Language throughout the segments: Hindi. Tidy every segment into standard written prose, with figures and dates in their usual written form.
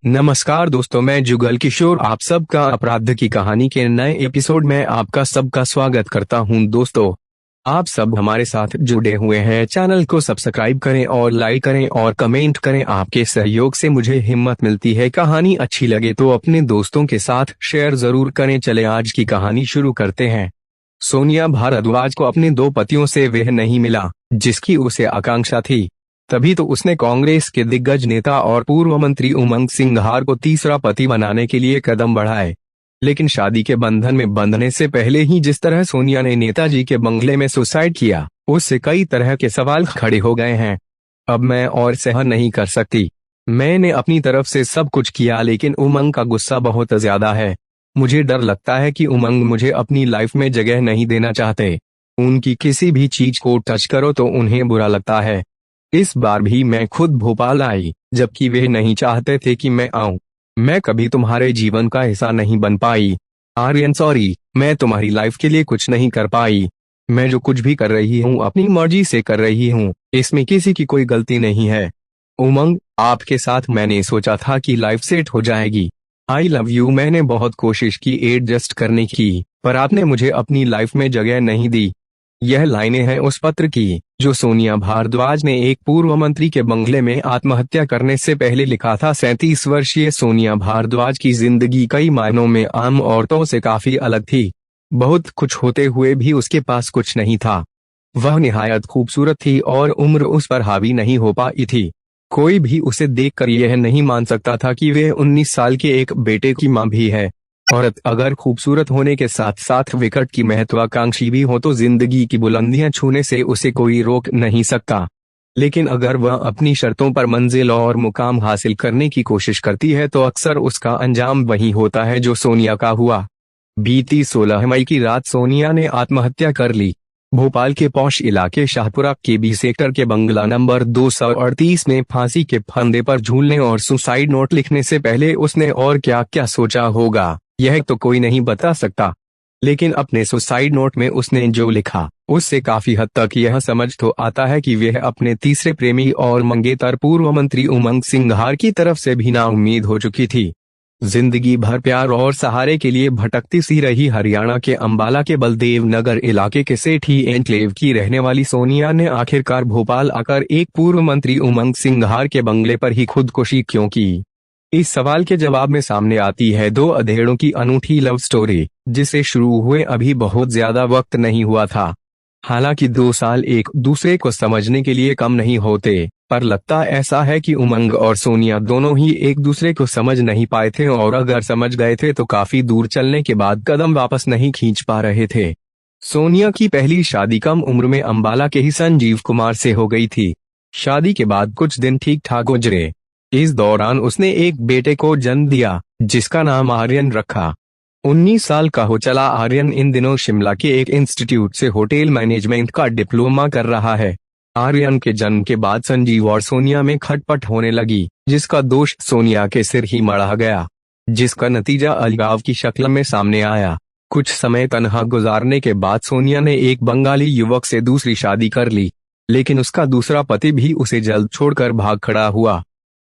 नमस्कार दोस्तों, मैं जुगल किशोर आप सबका अपराध की कहानी के नए एपिसोड में आपका सबका स्वागत करता हूं। दोस्तों, आप सब हमारे साथ जुड़े हुए हैं। चैनल को सब्सक्राइब करें और लाइक करें और कमेंट करें। आपके सहयोग से मुझे हिम्मत मिलती है। कहानी अच्छी लगे तो अपने दोस्तों के साथ शेयर जरूर करें। चले आज की कहानी शुरू करते हैं। सोनिया भारद्वाज को अपने दो पतियों से वह नहीं मिला जिसकी उसे आकांक्षा थी। तभी तो उसने कांग्रेस के दिग्गज नेता और पूर्व मंत्री उमंग सिंघार को तीसरा पति बनाने के लिए कदम बढ़ाए। लेकिन शादी के बंधन में बंधने से पहले ही जिस तरह सोनिया ने नेताजी के बंगले में सुसाइड किया, उससे कई तरह के सवाल खड़े हो गए हैं। अब मैं और सहन नहीं कर सकती। मैंने अपनी तरफ से सब कुछ किया, लेकिन उमंग का गुस्सा बहुत ज्यादा है। मुझे डर लगता है कि उमंग मुझे अपनी लाइफ में जगह नहीं देना चाहते। उनकी किसी भी चीज को टच करो तो उन्हें बुरा लगता है। इस बार भी मैं खुद भोपाल आई, जबकि वे नहीं चाहते थे कि मैं आऊं। मैं कभी तुम्हारे जीवन का हिस्सा नहीं बन पाई। आर्यन सॉरी, मैं तुम्हारी लाइफ के लिए कुछ नहीं कर पाई। मैं जो कुछ भी कर रही हूं अपनी मर्जी से कर रही हूं, इसमें किसी की कोई गलती नहीं है। उमंग, आपके साथ मैंने सोचा था कि लाइफ सेट हो जाएगी। I love you. मैंने बहुत कोशिश की एडजस्ट करने की, पर आपने मुझे अपनी लाइफ में जगह नहीं दी। यह लाइनें हैं उस पत्र की जो सोनिया भारद्वाज ने एक पूर्व मंत्री के बंगले में आत्महत्या करने से पहले लिखा था। 37 वर्षीय सोनिया भारद्वाज की जिंदगी कई मायनों में आम औरतों से काफी अलग थी। बहुत कुछ होते हुए भी उसके पास कुछ नहीं था। वह निहायत खूबसूरत थी और उम्र उस पर हावी नहीं हो पाई थी। कोई भी उसे देखकर यह नहीं मान सकता था कि वह 19 साल के एक बेटे की मां भी है। औरत अगर खूबसूरत होने के साथ साथ विकट की महत्वाकांक्षी भी हो तो जिंदगी की बुलंदियां छूने से उसे कोई रोक नहीं सकता। लेकिन अगर वह अपनी शर्तों पर मंजिल और मुकाम हासिल करने की कोशिश करती है तो अक्सर उसका अंजाम वही होता है जो सोनिया का हुआ। बीती 16 मई की रात सोनिया ने आत्महत्या कर ली। भोपाल के पौष इलाके शाहपुरा के बी सेक्टर के बंगला नंबर 238 में फांसी के फंदे पर झूलने और सुसाइड नोट लिखने से पहले उसने और क्या क्या सोचा होगा, यह तो कोई नहीं बता सकता। लेकिन अपने सुसाइड नोट में उसने जो लिखा, उससे काफी हद तक यह समझ तो आता है कि वह अपने तीसरे प्रेमी और मंगेतर पूर्व मंत्री उमंग सिंघार की तरफ से भी नाउम्मीद हो चुकी थी। जिंदगी भर प्यार और सहारे के लिए भटकती सी रही हरियाणा के अंबाला के बलदेव नगर इलाके के सेठी एनक्लेव की रहने वाली सोनिया ने आखिरकार भोपाल आकर एक पूर्व मंत्री उमंग सिंघार के बंगले पर ही खुदकुशी क्यों की। इस सवाल के जवाब में सामने आती है दो अधेड़ों की अनूठी लव स्टोरी, जिसे शुरू हुए अभी बहुत ज्यादा वक्त नहीं हुआ था। हालांकि 2 साल एक दूसरे को समझने के लिए कम नहीं होते, पर लगता ऐसा है कि उमंग और सोनिया दोनों ही एक दूसरे को समझ नहीं पाए थे, और अगर समझ गए थे तो काफी दूर चलने के बाद कदम वापस नहीं खींच पा रहे थे। सोनिया की पहली शादी कम उम्र में अंबाला के ही संजीव कुमार से हो गई थी। शादी के बाद कुछ दिन ठीक ठाक गुजरे। इस दौरान उसने एक बेटे को जन्म दिया जिसका नाम आर्यन रखा। 19 साल का हो चला आर्यन इन दिनों शिमला के एक इंस्टीट्यूट से होटल मैनेजमेंट का डिप्लोमा कर रहा है। आर्यन के जन्म के बाद संजीव और सोनिया में खटपट होने लगी, जिसका दोष सोनिया के सिर ही मढ़ा गया, जिसका नतीजा अलगाव की शक्ल में सामने आया। कुछ समय तन्हा गुजारने के बाद सोनिया ने एक बंगाली युवक से दूसरी शादी कर ली, लेकिन उसका दूसरा पति भी उसे जल्द छोड़कर भाग खड़ा हुआ।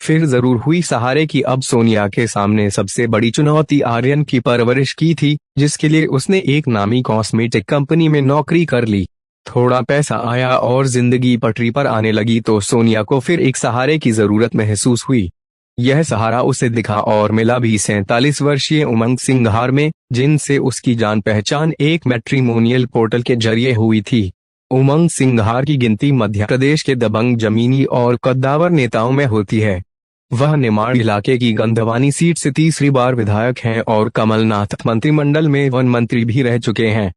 फिर जरूर हुई सहारे की अब सोनिया के सामने सबसे बड़ी चुनौती आर्यन की परवरिश की थी, जिसके लिए उसने एक नामी कॉस्मेटिक कंपनी में नौकरी कर ली। थोड़ा पैसा आया और जिंदगी पटरी पर आने लगी तो सोनिया को फिर एक सहारे की जरूरत महसूस हुई। यह सहारा उसे दिखा और मिला भी 47 वर्षीय उमंग सिंघार में, जिनसे उसकी जान पहचान एक मैट्रिमोनियल पोर्टल के जरिए हुई थी। उमंग सिंघार की गिनती मध्य प्रदेश के दबंग जमीनी और कद्दावर नेताओं में होती है। वह निमाड़ इलाके की गंधवानी सीट से तीसरी बार विधायक हैं और कमलनाथ मंत्रिमंडल में वन मंत्री भी रह चुके हैं।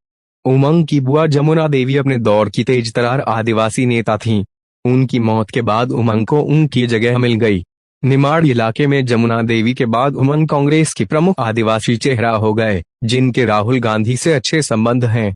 उमंग की बुआ जमुना देवी अपने दौर की तेज तरार आदिवासी नेता थीं। उनकी मौत के बाद उमंग को उनकी जगह मिल गई। निमाड़ इलाके में जमुना देवी के बाद उमंग कांग्रेस की प्रमुख आदिवासी चेहरा हो गए, जिनके राहुल गांधी से अच्छे संबंध हैं।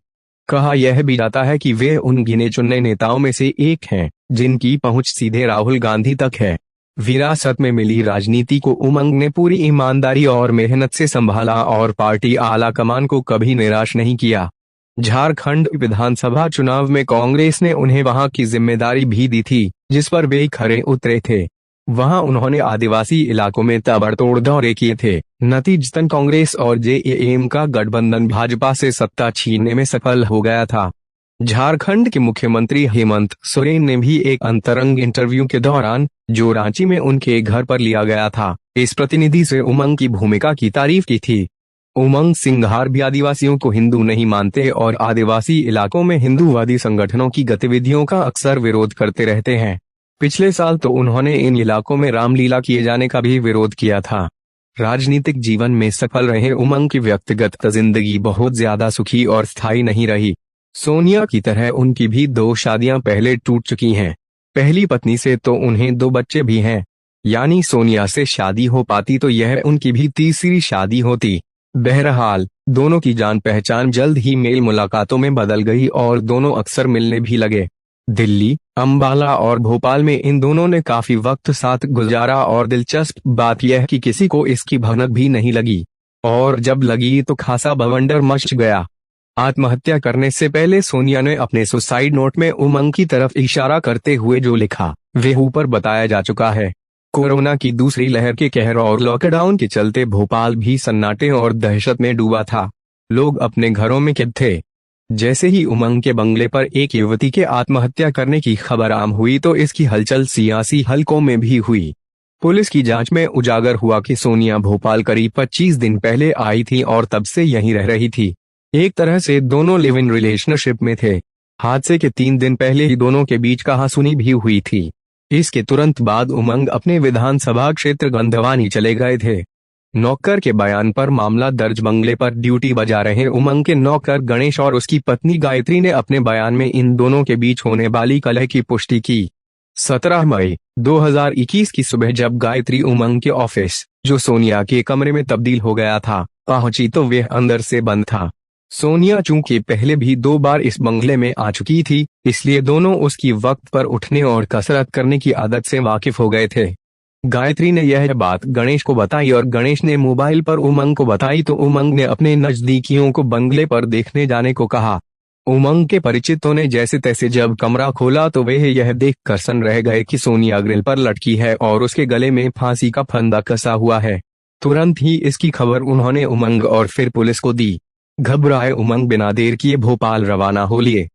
कहा यह भी जाता है कि वे उन गिने चुने नेताओं में से एक हैं जिनकी पहुंच सीधे राहुल गांधी तक है। विरासत में मिली राजनीति को उमंग ने पूरी ईमानदारी और मेहनत से संभाला और पार्टी आला कमान को कभी निराश नहीं किया। झारखंड विधानसभा चुनाव में कांग्रेस ने उन्हें वहां की जिम्मेदारी भी दी थी, जिस पर वे खरे उतरे थे। वहां उन्होंने आदिवासी इलाकों में ताबड़तोड़ दौरे किए थे। नतीजतन कांग्रेस और जेएमएम का गठबंधन भाजपा से सत्ता छीनने में सफल हो गया था। झारखंड के मुख्यमंत्री हेमंत सोरेन ने भी एक अंतरंग इंटरव्यू के दौरान, जो रांची में उनके घर पर लिया गया था, इस प्रतिनिधि से उमंग की भूमिका की तारीफ की थी। उमंग सिंघार भी आदिवासियों को हिंदू नहीं मानते और आदिवासी इलाकों में हिंदूवादी संगठनों की गतिविधियों का अक्सर विरोध करते रहते हैं। पिछले साल तो उन्होंने इन इलाकों में रामलीला किए जाने का भी विरोध किया था। राजनीतिक जीवन में सफल रहे उमंग की व्यक्तिगत जिंदगी बहुत ज्यादा सुखी और स्थायी नहीं रही। सोनिया की तरह उनकी भी 2 शादियां पहले टूट चुकी हैं। पहली पत्नी से तो उन्हें 2 बच्चे भी हैं। यानी सोनिया से शादी हो पाती तो यह उनकी भी तीसरी शादी होती। बहरहाल दोनों की जान पहचान जल्द ही मेल मुलाकातों में बदल गई और दोनों अक्सर मिलने भी लगे। दिल्ली, अंबाला और भोपाल में इन दोनों ने काफी वक्त साथ गुजारा और दिलचस्प बात यह कि किसी को इसकी भनक भी नहीं लगी, और जब लगी तो खासा बवंडर मच गया। आत्महत्या करने से पहले सोनिया ने अपने सुसाइड नोट में उमंग की तरफ इशारा करते हुए जो लिखा, वे ऊपर बताया जा चुका है। कोरोना की दूसरी लहर के कहर और लॉकडाउन के चलते भोपाल भी सन्नाटे और दहशत में डूबा था। लोग अपने घरों में कैद थे। जैसे ही उमंग के बंगले पर एक युवती के आत्महत्या करने की खबर आम हुई तो इसकी हलचल सियासी हलकों में भी हुई। पुलिस की जांच में उजागर हुआ कि सोनिया भोपाल करीब 25 दिन पहले आई थी और तब से यहीं रह रही थी। एक तरह से दोनों लिव इन रिलेशनशिप में थे। हादसे के 3 दिन पहले ही दोनों के बीच कहासुनी भी हुई थी। इसके तुरंत बाद उमंग अपने विधानसभा क्षेत्र गंधवानी चले गए थे। नौकर के बयान पर मामला दर्ज बंगले पर ड्यूटी बजा रहे उमंग के नौकर गणेश और उसकी पत्नी गायत्री ने अपने बयान में इन दोनों के बीच होने वाली कलह की पुष्टि की। 17 मई 2021 की सुबह जब गायत्री उमंग के ऑफिस, जो सोनिया के कमरे में तब्दील हो गया था, पहुंची तो वह अंदर से बंद था। सोनिया चूंकि पहले भी 2 बार इस बंगले में आ चुकी थी, इसलिए दोनों उसकी वक्त पर उठने और कसरत करने की आदत से वाकिफ हो गए थे। गायत्री ने यह बात गणेश को बताई और गणेश ने मोबाइल पर उमंग को बताई तो उमंग ने अपने नजदीकियों को बंगले पर देखने जाने को कहा। उमंग के परिचितों ने जैसे तैसे जब कमरा खोला तो वे यह देखकर सन्न रह गए कि सोनिया ग्रिल पर लटकी है और उसके गले में फांसी का फंदा कसा हुआ है। तुरंत ही इसकी खबर उन्होंने उमंग और फिर पुलिस को दी। घबराए उमंग बिना देर किए भोपाल रवाना हो लिए।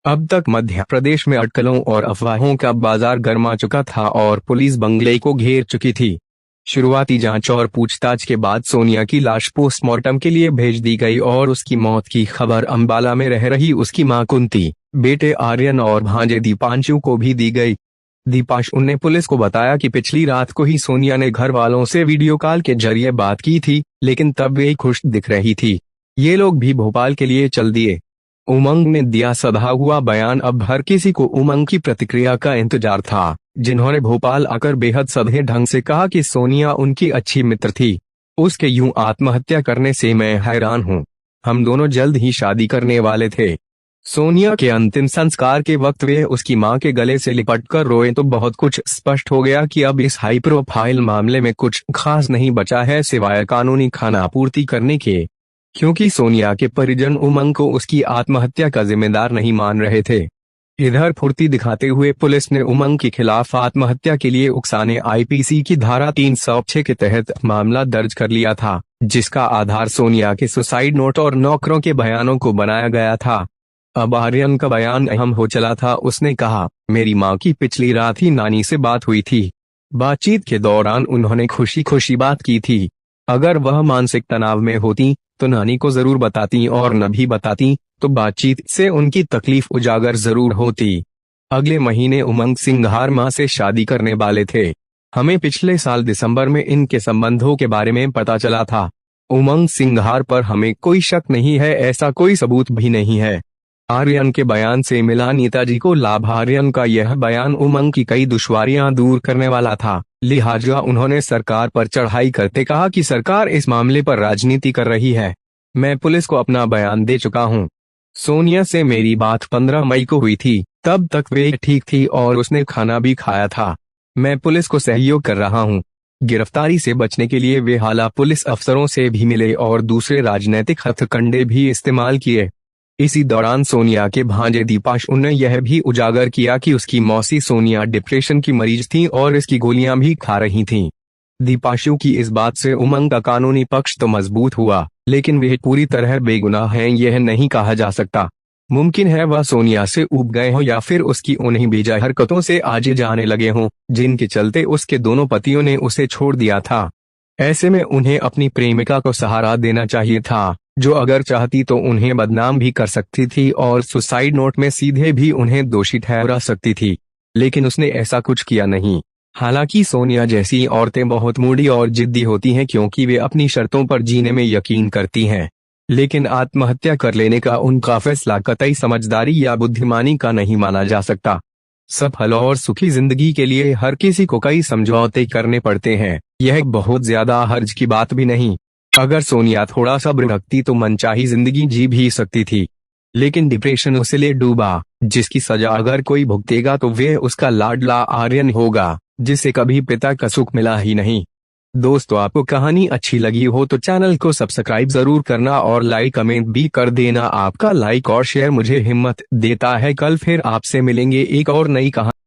अब तक मध्य प्रदेश में अटकलों और अफवाहों का बाजार गर्मा चुका था और पुलिस बंगले को घेर चुकी थी। शुरुआती जांच और पूछताछ के बाद सोनिया की लाश पोस्टमार्टम के लिए भेज दी गई और उसकी मौत की खबर अंबाला में रह रही उसकी मां कुंती, बेटे आर्यन और भांजे दीपांशु को भी दी गई। दीपांशु ने पुलिस को बताया कि पिछली रात को ही सोनिया ने घर वालों से वीडियो कॉल के जरिए बात की थी, लेकिन तब वे खुश दिख रही थी। ये लोग भी भोपाल के लिए चल दिए। उमंग ने दिया सधा हुआ बयान। अब हर किसी को उमंग की प्रतिक्रिया का इंतजार था, जिन्होंने भोपाल आकर बेहद सधे ढंग से कहा कि सोनिया उनकी अच्छी मित्र थी। उसके यूं आत्महत्या करने से मैं हैरान हूं। हम दोनों जल्द ही शादी करने वाले थे। सोनिया के अंतिम संस्कार के वक्त वे उसकी मां के गले से लिपट कर रोए तो बहुत कुछ स्पष्ट हो गया कि अब इस हाई प्रोफाइल मामले में कुछ खास नहीं बचा है सिवाय कानूनी खानापूर्ति करने के, क्योंकि सोनिया के परिजन उमंग को उसकी आत्महत्या का जिम्मेदार नहीं मान रहे थे। इधर फुर्ती दिखाते हुए पुलिस ने उमंग के खिलाफ आत्महत्या के लिए उकसाने आईपीसी की धारा 306 के तहत मामला दर्ज कर लिया था, जिसका आधार सोनिया के सुसाइड नोट और नौकरों के बयानों को बनाया गया था। अब आर्यन का बयान अहम हो चला था। उसने कहा, मेरी माँ की पिछली रात ही नानी से बात हुई थी। बातचीत के दौरान उन्होंने खुशी खुशी बात की थी। अगर वह मानसिक तनाव में होती तो नानी को जरूर बताती और न भी बताती तो बातचीत से उनकी तकलीफ उजागर जरूर होती। अगले महीने उमंग सिंघार मां से शादी करने वाले थे। हमें पिछले साल दिसंबर में इनके संबंधों के बारे में पता चला था। उमंग सिंघार पर हमें कोई शक नहीं है, ऐसा कोई सबूत भी नहीं है। आर्यन के बयान से मिला नेताजी को लाभ। आर्यन का यह बयान उमंग की कई दुश्वारियां दूर करने वाला था, लिहाजा उन्होंने सरकार पर चढ़ाई करते कहा कि सरकार इस मामले पर राजनीति कर रही है। मैं पुलिस को अपना बयान दे चुका हूं। सोनिया से मेरी बात 15 मई को हुई थी, तब तक वे ठीक थी और उसने खाना भी खाया था। मैं पुलिस को सहयोग कर रहा हूं। गिरफ्तारी से बचने के लिए वे हाला पुलिस अफसरों से भी मिले और दूसरे राजनीतिक हथकंडे भी इस्तेमाल किए। इसी दौरान सोनिया के भांजे दीपांशु ने यह भी उजागर किया कि उसकी मौसी सोनिया डिप्रेशन की मरीज थी और इसकी गोलियां भी खा रही थीं। दीपांशु की इस बात से उमंग का कानूनी पक्ष तो मजबूत हुआ, लेकिन वे पूरी तरह बेगुनाह हैं यह नहीं कहा जा सकता। मुमकिन है वह सोनिया से ऊब गए हों या फिर उसकी उन्हीं बेजाय हरकतों से आजे जाने लगे हों, जिनके चलते उसके दोनों पतियों ने उसे छोड़ दिया था। ऐसे में उन्हें अपनी प्रेमिका को सहारा देना चाहिए था, जो अगर चाहती तो उन्हें बदनाम भी कर सकती थी और सुसाइड नोट में सीधे भी उन्हें दोषी ठहरा सकती थी। लेकिन उसने ऐसा कुछ किया नहीं। हालांकि सोनिया जैसी औरतें बहुत मूडी और जिद्दी होती हैं क्योंकि वे अपनी शर्तों पर जीने में यकीन करती हैं, लेकिन आत्महत्या कर लेने का उनका फैसला कतई समझदारी या बुद्धिमानी का नहीं माना जा सकता। सफल और सुखी जिंदगी के लिए हर किसी को कई समझौते करने पड़ते हैं, यह बहुत ज्यादा हर्ज की बात भी नहीं। अगर सोनिया थोड़ा सब्र रखती तो मनचाही जिंदगी जी भी सकती थी, लेकिन डिप्रेशन उसे ले डूबा, जिसकी सजा अगर कोई भुगतेगा तो वे उसका लाडला आर्यन होगा, जिसे कभी पिता का सुख मिला ही नहीं। दोस्तों, आपको कहानी अच्छी लगी हो तो चैनल को सब्सक्राइब जरूर करना और लाइक कमेंट भी कर देना। आपका लाइक और शेयर मुझे हिम्मत देता है। कल फिर आपसे मिलेंगे एक और नई कहानी।